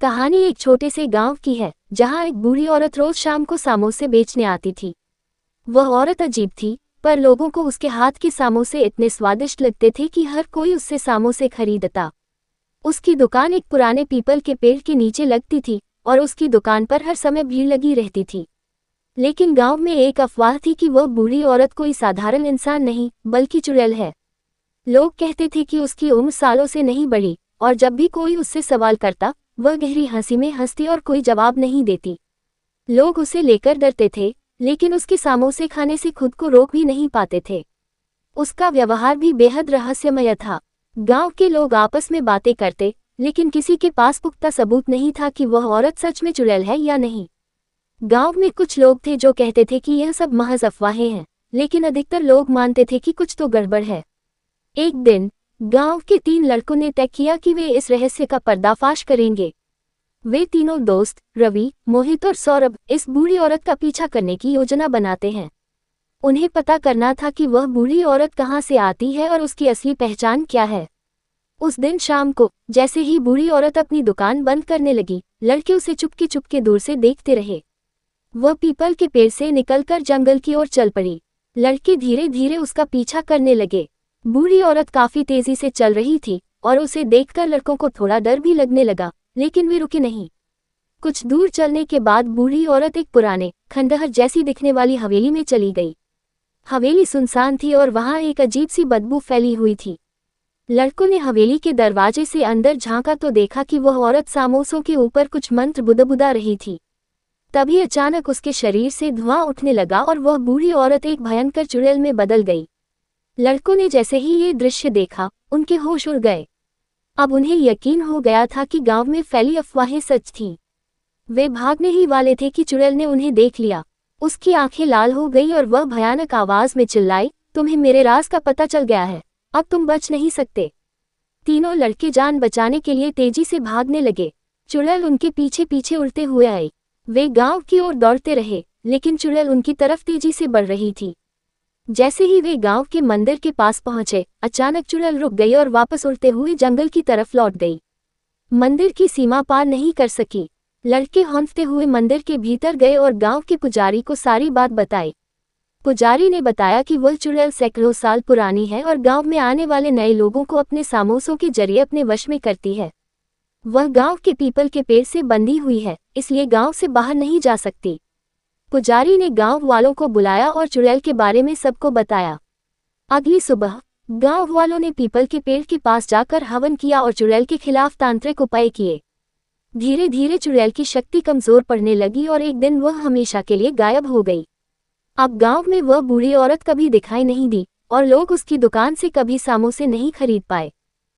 कहानी एक छोटे से गांव की है जहां एक बूढ़ी औरत रोज शाम को समोसे बेचने आती थी। वह औरत अजीब थी, पर लोगों को उसके हाथ के समोसे इतने स्वादिष्ट लगते थे कि हर कोई उससे समोसे खरीदता। उसकी दुकान एक पुराने पीपल के पेड़ के नीचे लगती थी और उसकी दुकान पर हर समय भीड़ लगी रहती थी। लेकिन गांव में एक अफवाह थी कि वह बूढ़ी औरत कोई साधारण इंसान नहीं बल्कि चुड़ैल है। लोग कहते थे कि उसकी उम्र सालों से नहीं बढ़ी और जब भी कोई उससे सवाल करता वह गहरी हंसी में हंसती और कोई जवाब नहीं देती। लोग उसे लेकर डरते थे, लेकिन उसके समोसे खाने से खुद को रोक भी नहीं पाते थे। उसका व्यवहार भी बेहद रहस्यमय था। गांव के लोग आपस में बातें करते, लेकिन किसी के पास पुख्ता सबूत नहीं था कि वह औरत सच में चुड़ैल है या नहीं। गांव में कुछ लोग थे जो कहते थे कि यह सब महज अफवाहें हैं, लेकिन अधिकतर लोग मानते थे कि कुछ तो गड़बड़ है। एक दिन गांव के 3 लड़कों ने तय किया कि वे इस रहस्य का पर्दाफाश करेंगे। वे तीनों दोस्त रवि, मोहित और सौरभ इस बूढ़ी औरत का पीछा करने की योजना बनाते हैं। उन्हें पता करना था कि वह बूढ़ी औरत कहां से आती है और उसकी असली पहचान क्या है। उस दिन शाम को जैसे ही बूढ़ी औरत अपनी दुकान बंद करने लगी, लड़के उसे चुपके चुपके दूर से देखते रहे। वह पीपल के पेड़ से निकलकर जंगल की ओर चल पड़ी। लड़के धीरे धीरे उसका पीछा करने लगे। बूढ़ी औरत काफी तेजी से चल रही थी और उसे देखकर लड़कों को थोड़ा डर भी लगने लगा, लेकिन वे रुके नहीं। कुछ दूर चलने के बाद बूढ़ी औरत एक पुराने खंडहर जैसी दिखने वाली हवेली में चली गई। हवेली सुनसान थी और वहां एक अजीब सी बदबू फैली हुई थी। लड़कों ने हवेली के दरवाजे से अंदर झांका तो देखा कि वह औरत समोसों के ऊपर कुछ मंत्र बुदबुदा रही थी। तभी अचानक उसके शरीर से धुआं उठने लगा और वह बूढ़ी औरत एक भयंकर चुड़ैल में बदल गई। लड़कों ने जैसे ही ये दृश्य देखा, उनके होश उड़ गए। अब उन्हें यकीन हो गया था कि गांव में फैली अफवाहें सच थीं। वे भागने ही वाले थे कि चुड़ैल ने उन्हें देख लिया। उसकी आंखें लाल हो गईं और वह भयानक आवाज में चिल्लाई, तुम्हें मेरे राज का पता चल गया है, अब तुम बच नहीं सकते। तीनों लड़के जान बचाने के लिए तेजी से भागने लगे। चुड़ैल उनके पीछे पीछे उड़ते हुए आई। वे गांव की ओर दौड़ते रहे, लेकिन चुड़ैल उनकी तरफ तेजी से बढ़ रही थी। जैसे ही वे गांव के मंदिर के पास पहुंचे, अचानक चुड़ैल रुक गई और वापस उड़ते हुए जंगल की तरफ लौट गई। मंदिर की सीमा पार नहीं कर सकी। लड़के हौंफते हुए मंदिर के भीतर गए और गांव के पुजारी को सारी बात बताई। पुजारी ने बताया कि वह चुड़ैल सैकड़ों साल पुरानी है और गांव में आने वाले नए लोगों को अपने समोसों के जरिए अपने वश में करती है। वह गांव के पीपल के पेड़ से बंधी हुई है, इसलिए गांव से बाहर नहीं जा सकती। पुजारी ने गांव वालों को बुलाया और चुड़ैल के बारे में सबको बताया। अगली सुबह गांव वालों ने पीपल के पेड़ के पास जाकर हवन किया और चुड़ैल के खिलाफ तांत्रिक उपाय किए। धीरे धीरे चुड़ैल की शक्ति कमजोर पड़ने लगी और एक दिन वह हमेशा के लिए गायब हो गई। अब गांव में वह बूढ़ी औरत कभी दिखाई नहीं दी और लोग उसकी दुकान से कभी समोसे नहीं खरीद पाए।